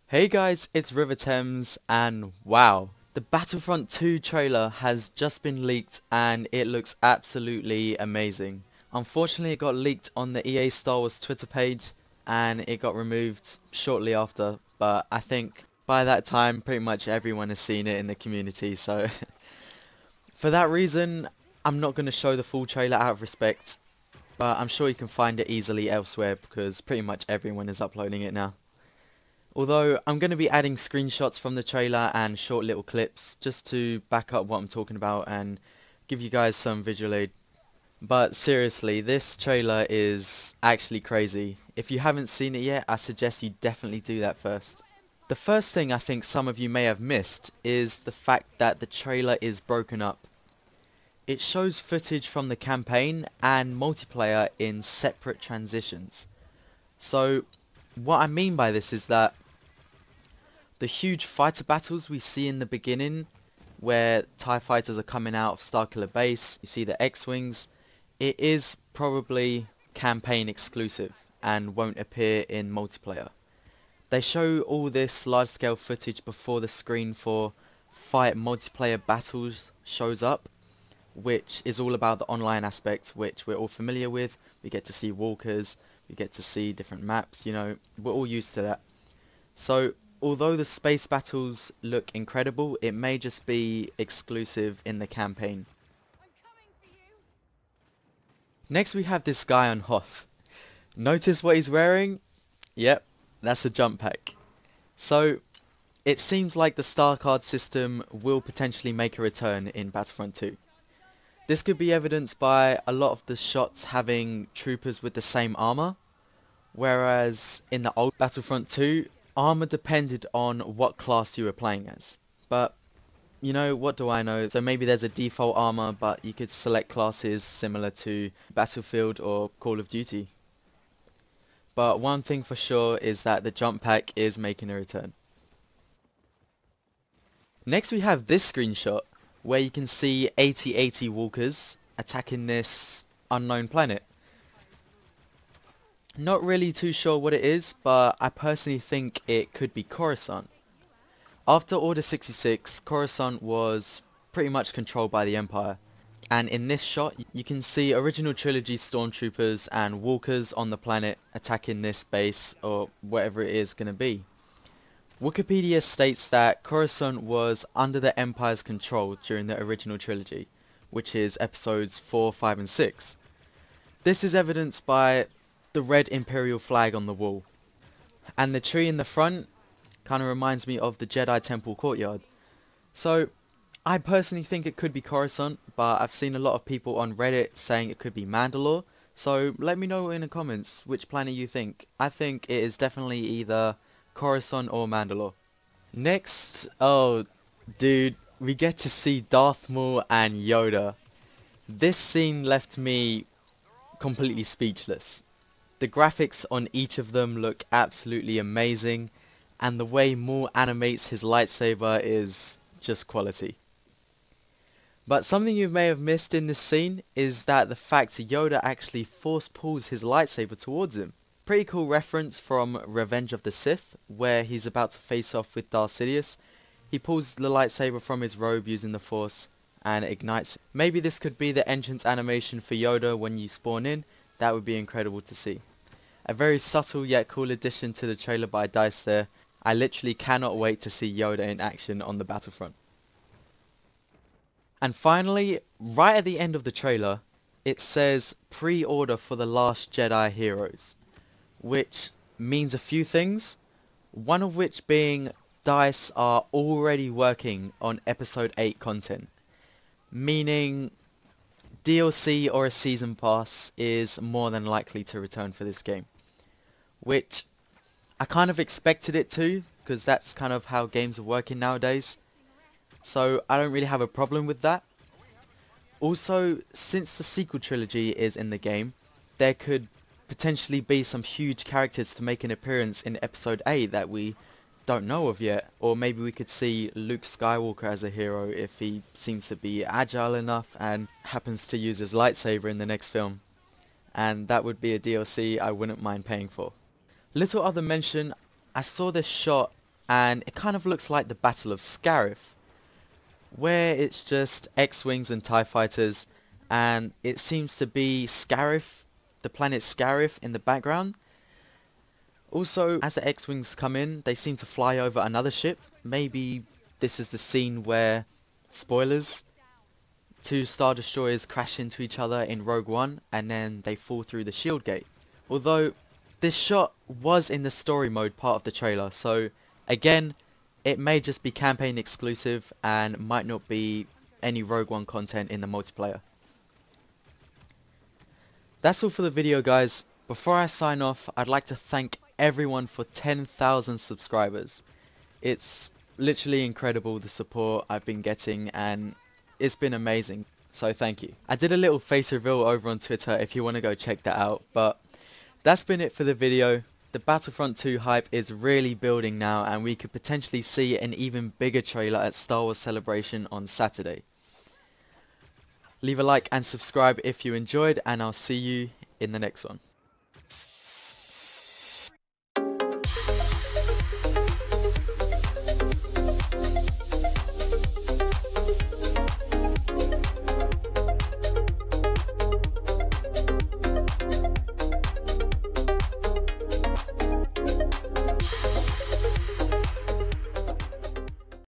Hey guys, it's Riva and wow, the Battlefront 2 trailer has just been leaked and it looks absolutely amazing. Unfortunately it got leaked on the EA Star Wars Twitter page and it got removed shortly after, but I think by that time pretty much everyone has seen it in the community, so for that reason I'm not going to show the full trailer out of respect, but I'm sure you can find it easily elsewhere because pretty much everyone is uploading it now. Although I'm going to be adding screenshots from the trailer and short little clips just to back up what I'm talking about and give you guys some visual aid. But seriously, this trailer is actually crazy. If you haven't seen it yet, I suggest you definitely do that first. The first thing I think some of you may have missed is the fact that the trailer is broken up. It shows footage from the campaign and multiplayer in separate transitions. So what I mean by this is that the huge fighter battles we see in the beginning, where TIE fighters are coming out of Starkiller Base, you see the X-Wings, it is probably campaign exclusive and won't appear in multiplayer. They show all this large scale footage before the screen for fight multiplayer battles shows up, which is all about the online aspect which we're all familiar with. We get to see walkers, we get to see different maps, you know, we're all used to that. So although the space battles look incredible, it may just be exclusive in the campaign. Next we have this guy on Hoth. Notice what he's wearing? Yep, that's a jump pack. So it seems like the star card system will potentially make a return in Battlefront 2. This could be evidenced by a lot of the shots having troopers with the same armor, whereas in the old Battlefront 2, armor depended on what class you were playing as. But, you know, what do I know? So maybe there's a default armor, but you could select classes similar to Battlefield or Call of Duty. But one thing for sure is that the jump pack is making a return. Next we have this screenshot, where you can see 8080 walkers attacking this unknown planet. Not really too sure what it is, but I personally think it could be Khorasan. After Order 66, Khorasan was pretty much controlled by the Empire, and in this shot you can see original trilogy stormtroopers and walkers on the planet attacking this base or whatever it is going to be. Wikipedia states that Khorasan was under the Empire's control during the original trilogy, which is episodes 4, 5 and 6. This is evidenced by the red Imperial flag on the wall, and the tree in the front kind of reminds me of the Jedi Temple courtyard. So I personally think it could be Khorasan, but I've seen a lot of people on Reddit saying it could be Mandalore, so let me know in the comments which planet you think. I think it is definitely either Khorasan or Mandalore. Next, oh dude, we get to see Darth Maul and Yoda. This scene left me completely speechless. The graphics on each of them look absolutely amazing, and the way Maul animates his lightsaber is just quality. But something you may have missed in this scene is that the fact Yoda actually force pulls his lightsaber towards him. Pretty cool reference from Revenge of the Sith, where he's about to face off with Darth Sidious. He pulls the lightsaber from his robe using the Force and ignites it. Maybe this could be the entrance animation for Yoda when you spawn in. That would be incredible to see. A very subtle yet cool addition to the trailer by DICE there. I literally cannot wait to see Yoda in action on the Battlefront. And finally, right at the end of the trailer, it says pre-order for The Last Jedi Heroes, which means a few things, one of which being DICE are already working on episode 8 content, meaning DLC or a season pass is more than likely to return for this game, which I kind of expected it to, because that's kind of how games are working nowadays, so I don't really have a problem with that. Also, since the sequel trilogy is in the game, there could potentially be some huge characters to make an appearance in episode 8 that we don't know of yet, or maybe we could see Luke Skywalker as a hero if he seems to be agile enough and happens to use his lightsaber in the next film, and that would be a DLC I wouldn't mind paying for. Little other mention, I saw this shot and it kind of looks like the Battle of Scarif, where it's just X-Wings and TIE Fighters, and it seems to be Scarif, the planet Scarif in the background. Also, as the X-Wings come in, they seem to fly over another ship. Maybe this is the scene where, spoilers, two Star Destroyers crash into each other in Rogue One and then they fall through the shield gate. Although, this shot was in the story mode part of the trailer, so again, it may just be campaign exclusive and might not be any Rogue One content in the multiplayer. That's all for the video, guys. Before I sign off, I'd like to thank everyone for 10,000 subscribers. It's literally incredible the support I've been getting, and it's been amazing, so thank you. I did a little face reveal over on Twitter if you want to go check that out, but that's been it for the video. The Battlefront 2 hype is really building now, and we could potentially see an even bigger trailer at Star Wars Celebration on Saturday. Leave a like and subscribe if you enjoyed, and I'll see you in the next one.